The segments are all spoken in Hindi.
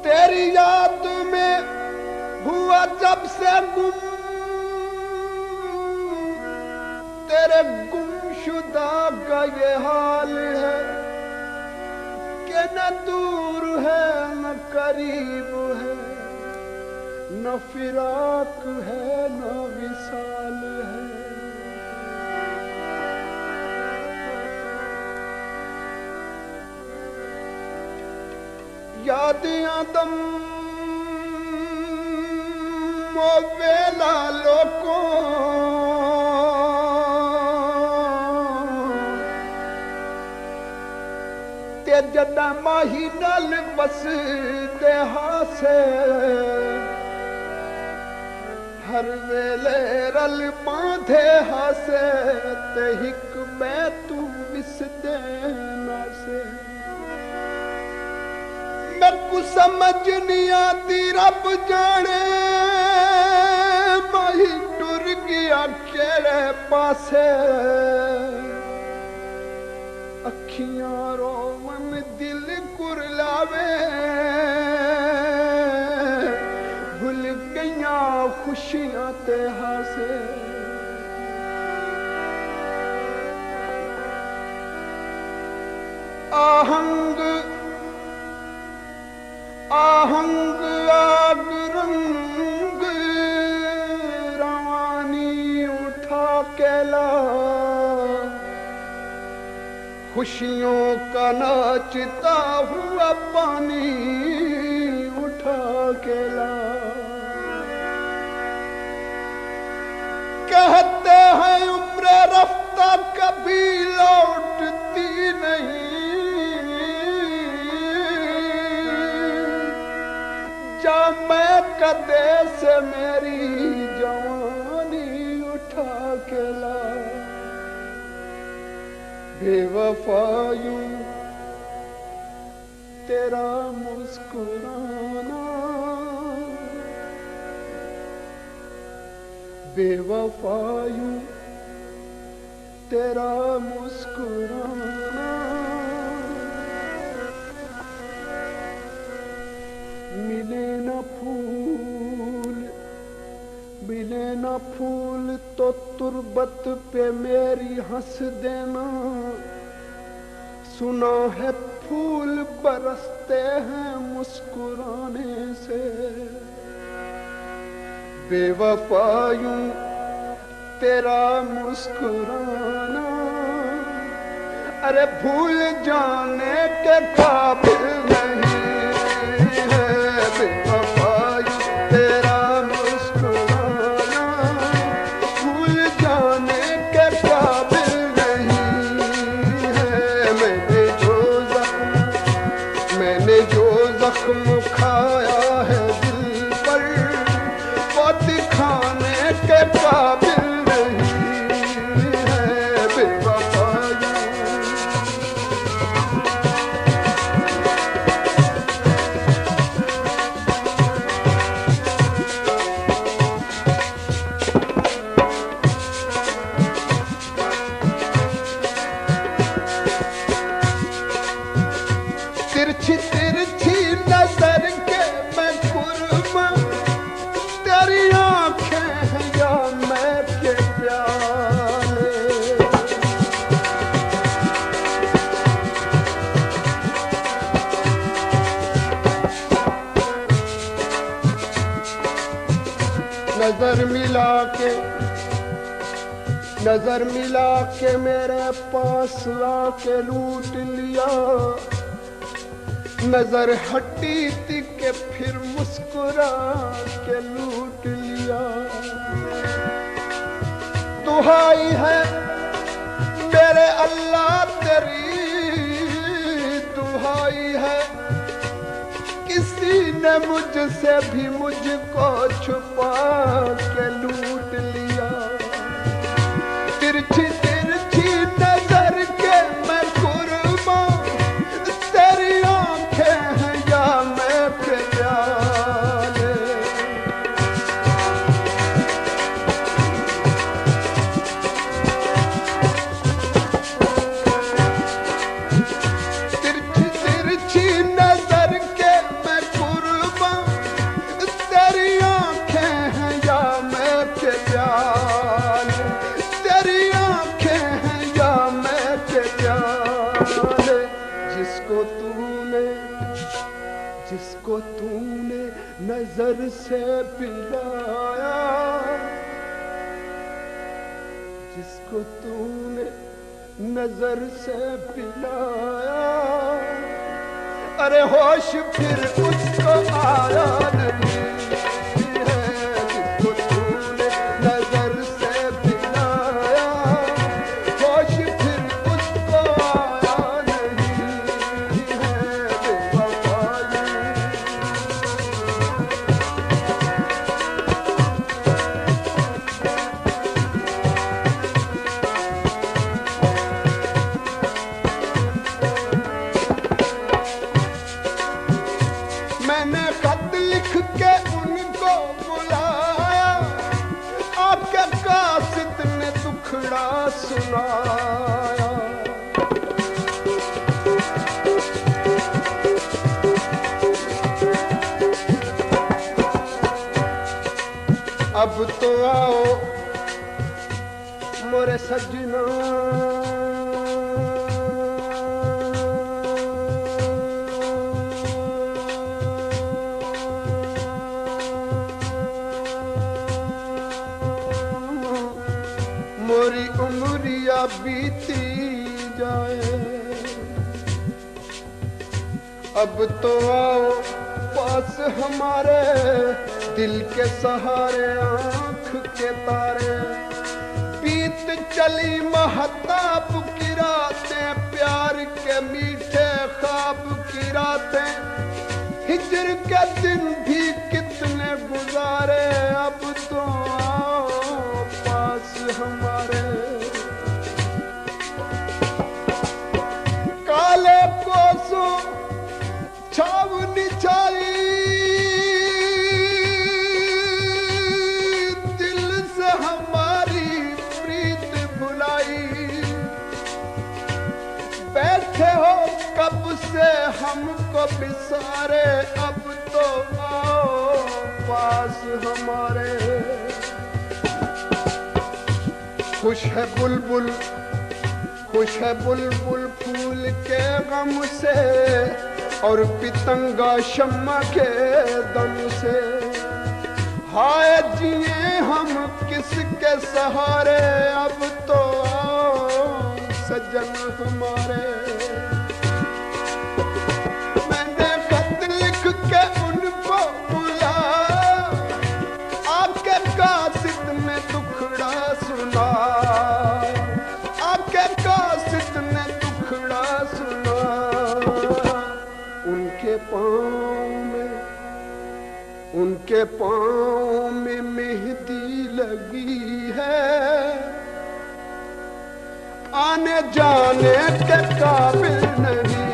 तेरी याद में हुआ जब से गुम, तेरे गुमशुदा का ये हाल है कि न दूर है न करीब है, न फिराक है न विसाल है। याद आदम ओ वेला लोको ते जदा माही नल बस देहा से हर वेले रल बांधे हासे ते हिक मैं तू विस देना से। मेरे समझ नहीं आती रब जाने माही टुर गया केड़े पासे, अखियां रोवन दिल कुरलावे भूल गईया खुशियां ते हासे। आहंग आहंग आग रंग रवानी उठा के ला, खुशियों का नाचता हुआ पानी उठा के ला। कहते हैं उम्र रफ्ता कभी लौटती नहीं, जा मैं कदे से मेरी जवानी उठा के ला। बेवफायूं तेरा मुस्कुराना, बेवफायूं तेरा मुस्कुराना, मिले न फूल मिले न फूल तो तुरबत पे मेरी हंस देना, सुना है फूल बरसते हैं मुस्कुराने से। बेवफायूं तेरा मुस्कुराना, अरे भूल जाने के काबिल नहीं है। बेवफायूं तेरा मुस्कुराना, भूल जाने के काबिल नहीं है। मैंने जो जख्म खाया है दिल पर, वो दिखाने के काबिल नहीं है। बेवफायूं तिरछी तिरछी नजर के मैं कुर्मा, तेरी आंखें हैं या मैं के प्याले। नजर मिला के मेरे पास आके लूट लिया, नजर हटी थी के फिर मुस्कुरा के लूट लिया। दुहाई है मेरे अल्लाह तेरी, दुहाई है किसी ने मुझसे भी मुझको छुपा के लूट लिया। तिरछी तिरछी नजर के मैं कुर्बा, तेरी आंखें हैं या मैं प्याले। तिरछी तिरछी नजर के मैं कुर्बा, जिसको तूने नजर से पिलाया, जिसको तूने नजर से पिलाया, अरे होश फिर उसको आया नहीं है, जिसको तूने नजर से पिलाया, होश फिर उसको आया नहीं है बेवफाई। मैंने खत लिख के उनको बुलाया, आके कासिद ने दुखड़ा सुनाया। अब तो आओ मोरे सजना, मोरी उम्रिया बीती जाए। अब तो आओ पास हमारे, दिल के सहारे आँख के तारे। बीत चली महताब की रातें, प्यार के मीठे ख्वाब की रातें, हिजर के दिन भी कितने गुजारे। अब तो आओ पास हमारे, काले कोसों छावनी छाई, दिल से हमारी प्रीत भुलाई। बैठे हो कब से हमको बिसारे, अब तो आओ पास हमारे। खुश है बुलबुल, खुश है बुलबुल फूल के गम से, और पितंगा शम्मा के दम से। हाय जिए हम किसके सहारे, अब तो आओ सजन हमारे। मैंने खत लिख के उनको बुलाया, आके कासिद ने दुखड़ा सुनाया, आके कासिद ने दुखड़ा सुनाया। उनके पाँव में मेहंदी लगी है, आने जाने के काबिल नहीं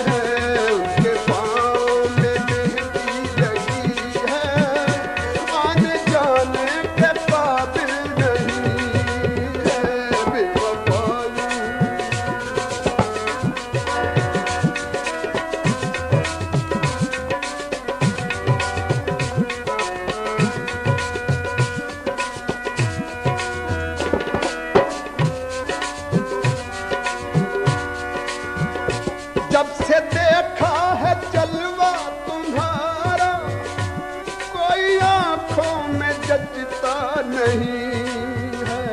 है। उनके पाँव में मेहंदी लगी है, आने जाने के काबिल नहीं है बेवफाई। जब से देखा है जलवा तुम्हारा, कोई आंखों में जचता नहीं है।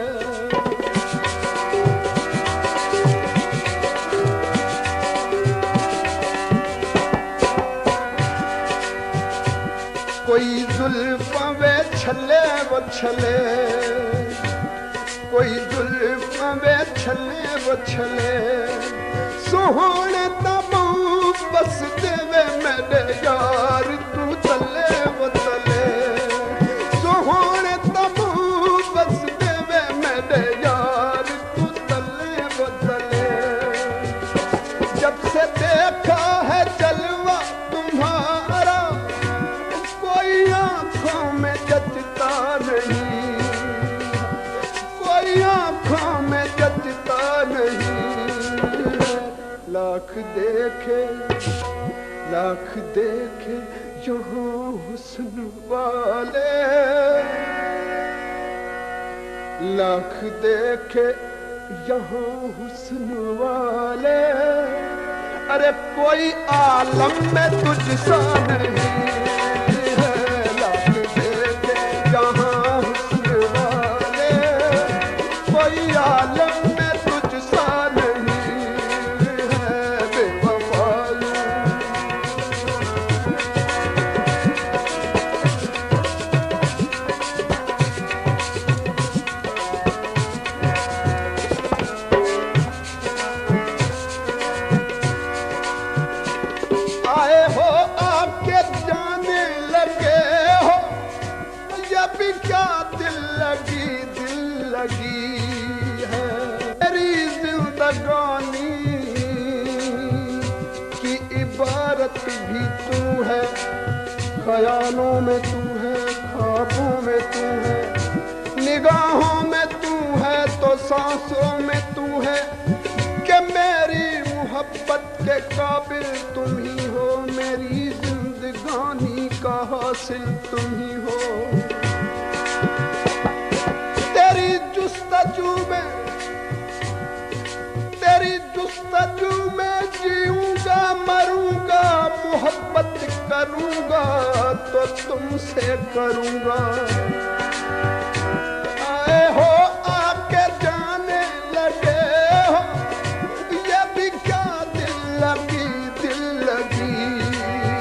कोई जुल्फ़ां वे छले वो छले, कोई जुल्फ़ां वे छले वो छले। सोहणे तबू बस देवे मेरे यार, तू तले वो तले। सोहणे तबू बस देवे मेरे यार, तू तले वो तले। जब से देखा है जलवा तुम्हारा, कोई आंखों में जचता नहीं, कोई आंखों में जचता नहीं। लाख देखे यहाँ हुस्न वाले, लाख देखे यहाँ हुस्न वाले, अरे कोई आलम में तुझसा नहीं है, लाख देखे जहां हुस्न वाले, कोई आलम में तुझसा नहीं है बेवफाई। आए हो आके जाने लगे हो, ये भी क्या दिल लगी है। मेरी जिंदगानी की इबारत भी तू है, ख्यालों में तू है, ख्वाबों में तू है, निगाहों में तू है तो सांसों में तू है, कि मेरी मोहब्बत के काबिल तुम ही हो, मेरी जिंदगानी का हासिल तुम ही हो। तेरी जुस्तजू में जीऊंगा मरूंगा, मोहब्बत करूंगा तो तुमसे करूंगा। आए हो आके जाने लगे हो, ये भी क्या दिल लगी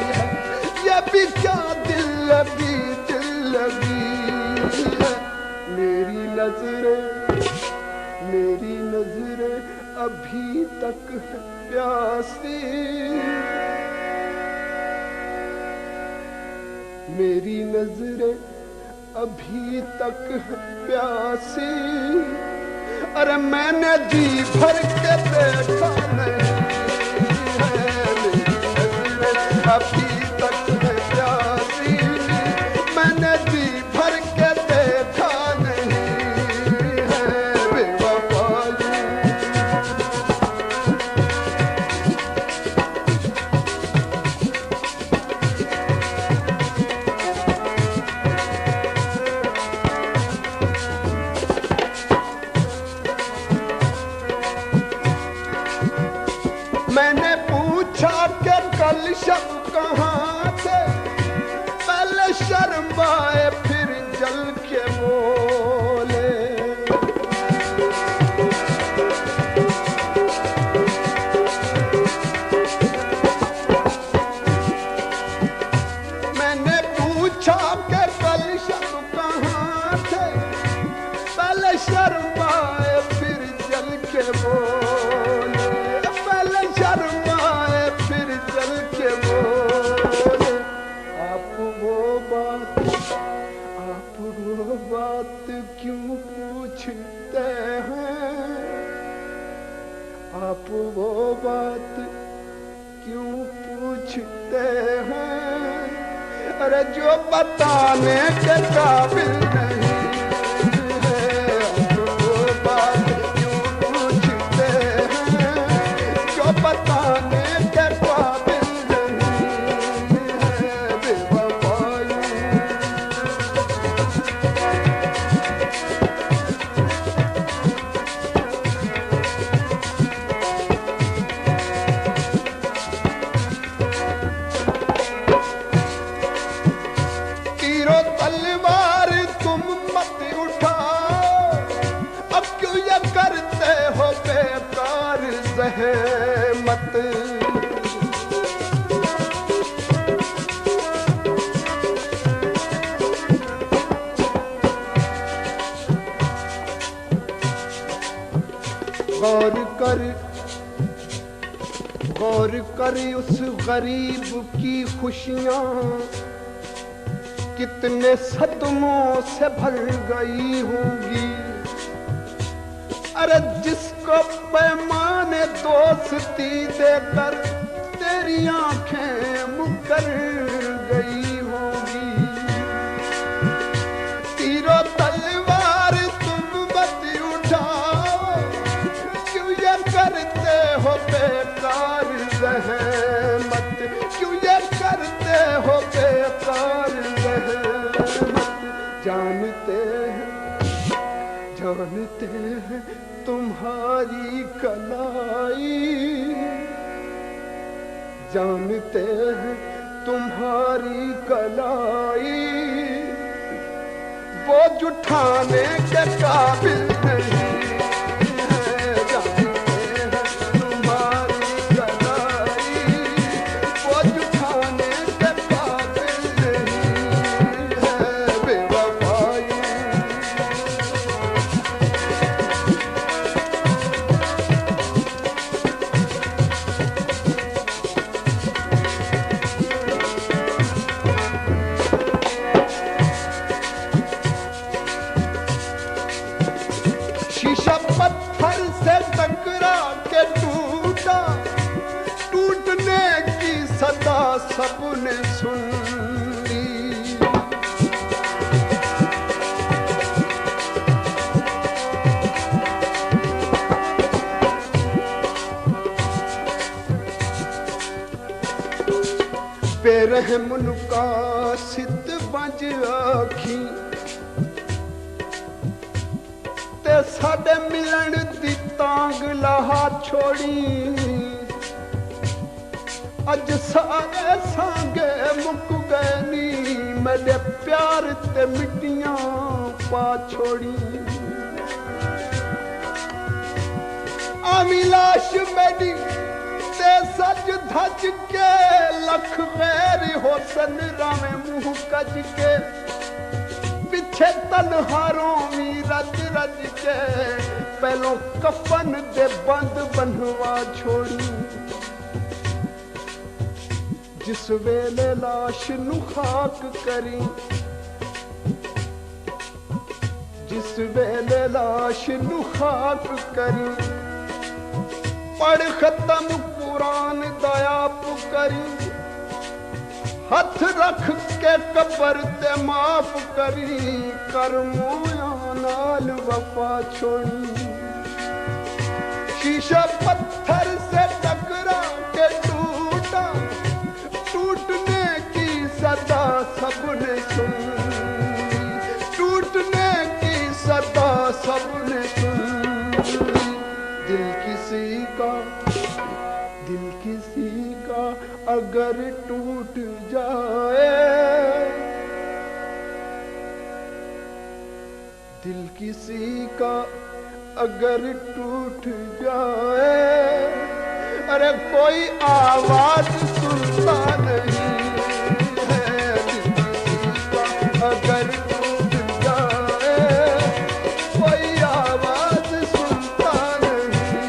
है, ये भी क्या दिल लगी है। मेरी नजरें अभी तक है प्यासी, मेरी नजरें अभी तक है प्यासी। अरे मैंने जी भर के देखा नहीं है, मेरी नजरें अभी तक है प्यासी, मैंने जी भर के देखा नहीं है बेवफाई। मैंने पूछा कि कल शब कहाँ थे, पहले शर्माए फिर जल के बोले। मैंने पूछा कि कल शब कहाँ थे, पहले शर्माए फिर जल के बोले, पहले शर्माए फिर जल के बोले। आप वो बात क्यों पूछते हैं, आप वो बात क्यों पूछते हैं। अरे जो बताने के काबिल नहीं है, आप वो बात क्यों पूछते हैं, जो बताने के काबिल नहीं है बेवफाई। तीरो तलवार तुम मत उठाओ, अब क्यों ये करते हो बेकार ज़हमत। गौर कर उस गरीब की खुशियां कितने सदमों से भर गई होंगी। अरे जिसको पैमाने दोस्ती देकर तेरी आंखें मुकर गई होंगी। तीरो तलवार तुम मत उठाओ, क्यों ये करते हो बेकार रहमत, क्यों ये करते हो बेकार रहमत। जानते हैं तुम्हारी कलाई, जानते हैं तुम्हारी कलाई वो जुठाने के काबिल नहीं है। जानते हैं तुम्हारी कलाई वो जुठाने के काबिल नहीं है। बेवफाई शीशा पत्थर से टकरा के टूटा, टूटने की सदा सबने सुन ली। बेरहम नुका सित बज आखी ते साडे मिलन दी तांग लाहा छोड़ी। अज सारे सांगे मुक गए नी मेरे प्यार ते मिट्टियां पा छोड़ी। आमी लाश मेरी ते सज धज के लख गैर होसन रामे मुंह कज के पिछे तनहारों मी रज रज के पहलों कफन दे बंद बनवा छोड़ी। जिस वेले लाश नू खाक करी, जिस वेले लाश नू खाक करी पढ़ खत्म कुरान दयाप करी। हथ रख के कबर ते माफ करी कर मोया नाल वफा छोड़ी। शीशा पत्थर से टकरा के टूटा, टूटने की सदा सबने सुन ली। टूटने की सदा सबने सुन ली। दिल किसी का, दिल किसी का अगर टूट जाए, दिल किसी का अगर टूट जाए, अरे कोई आवाज सुनता नहीं है। दिल किसी का अगर टूट जाए, कोई आवाज सुनता नहीं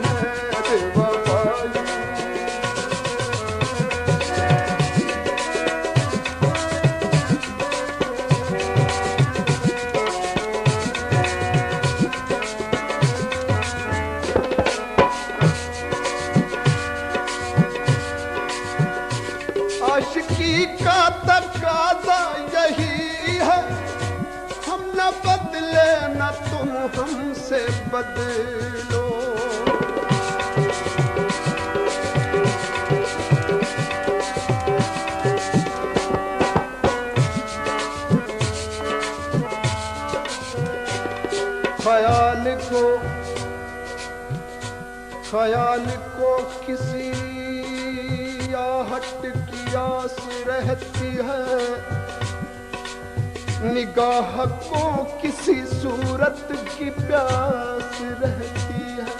है। बेवफाई आशिकी का तकाज़ा यही है, हम न बदले न तुम हमसे बदलो। ख्याल को किसी आहट की आस रहती है, निगाह को किसी सूरत की प्यास रहती है।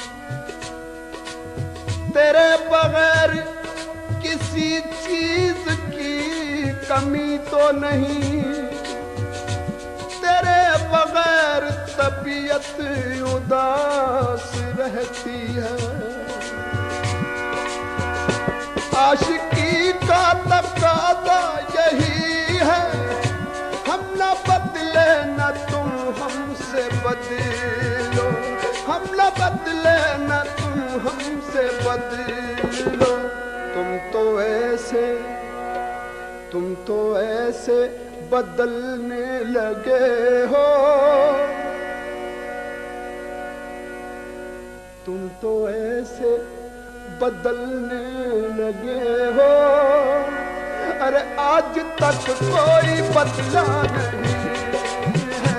तेरे बगैर किसी चीज की कमी तो नहीं, तेरे बगैर तबीयत उदास रहती है। आशिकी का तकाज़ा यही है, हम न बदले न तुम हमसे बदलो। हम न बदले न तुम हमसे बदलो। तुम तो ऐसे बदलने लगे हो, तुम तो ऐसे बदलने लगे हो। अरे आज तक कोई बदला नहीं है,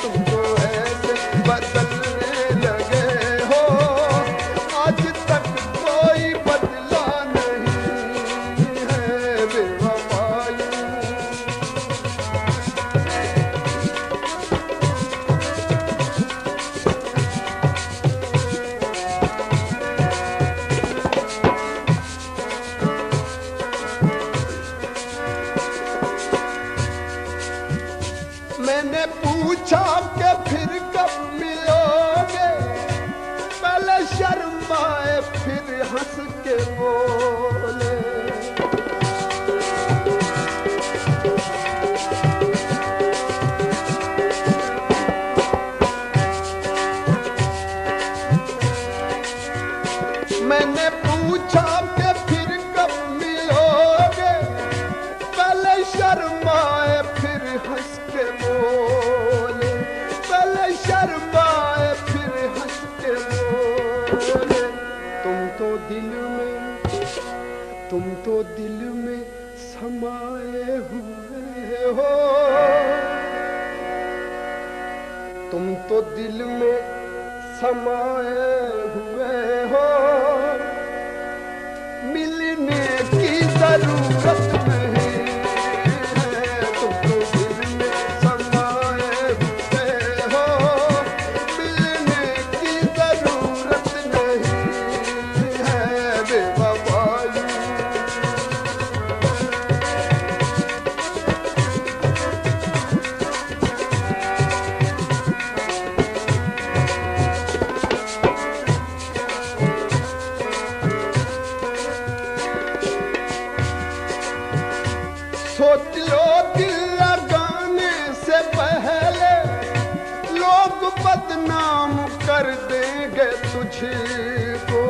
तुम तो ऐसे बदलने लगे हो। आज तक कोई बदला नहीं तुम तो दिल में समाए हुए हो, तुम तो दिल में समाए हुए हो, मिलने की जरूरत नहीं है, तुम तो दिल में समाए हुए हो, मिलने की जरूरत नहीं है बेवफाई। सोच लो दिल लगाने से पहले लोग बदनाम कर देंगे तुझको,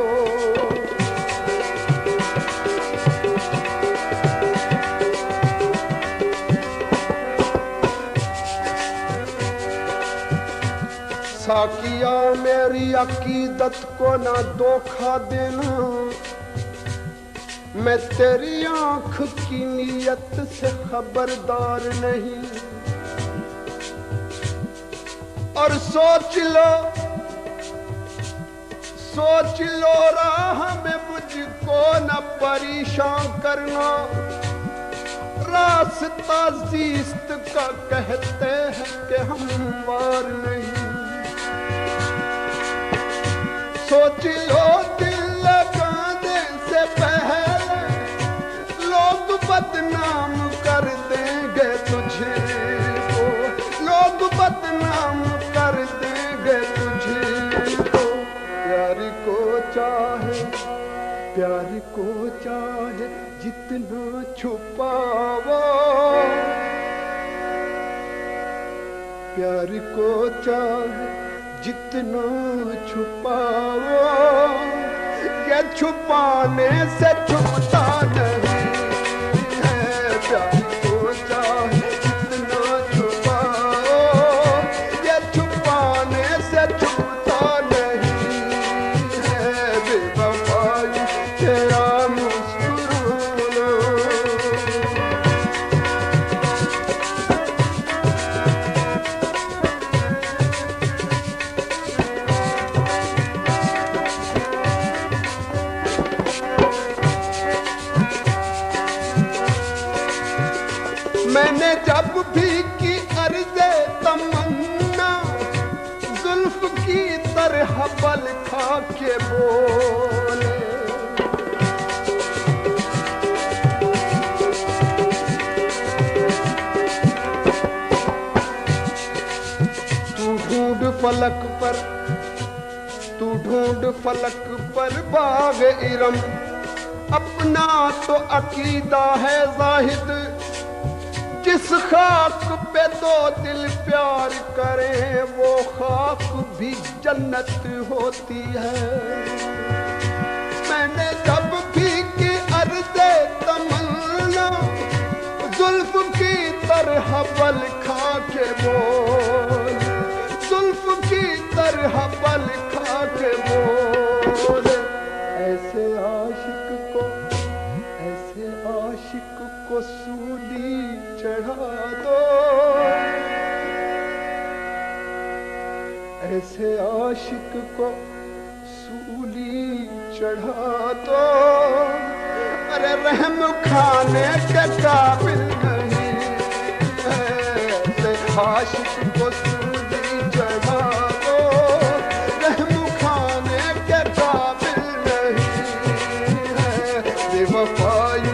साकिया मेरी अकीदत को ना धोखा देना, मैं तेरी आंख की नीयत से खबरदार नहीं। और सोच लो राह में मुझको न परेशान करना, रास्ता जीस्त का कहते हैं कि हमवार नहीं। सोच लो दिल लगाने से पहले लोग बदनाम कर देंगे तुझको, लोग बदनाम कर देंगे तुझको। प्यार को चाहे जितना छुपाओ, प्यार को चाहे जितना छुपाओ, ये छुपाने से छुपता नहीं है। प्यार को चाहे जितना छुपाओ, ये छुपाने से छुपता नहीं है। बेवफाई तेरा मुस्कुराना, मैंने जब भी की अर्ज़े तमन्ना, जुल्फ की तरह बल खा के बोले। तू ढूंढ फलक पर बाग इरम, अपना तो अकीदा है जाहिद, जिस खाक पे दो दिल प्यार करें वो खाक भी जन्नत होती है। मैंने जब भी की अर्ज़े तमन्ना, जुल्फ की तरह बल खा के बोल, जुल्फ की तरह बल खा के बोल। ऐसे आशिक को सूली चढ़ा दो, ऐसे आशिक को सूली चढ़ा दो। अरे रहम खाने के काबिल नहीं है, ऐसे आशिक को सूली चढ़ा दो। रहम खाने के काबिल नहीं है। बेवफाई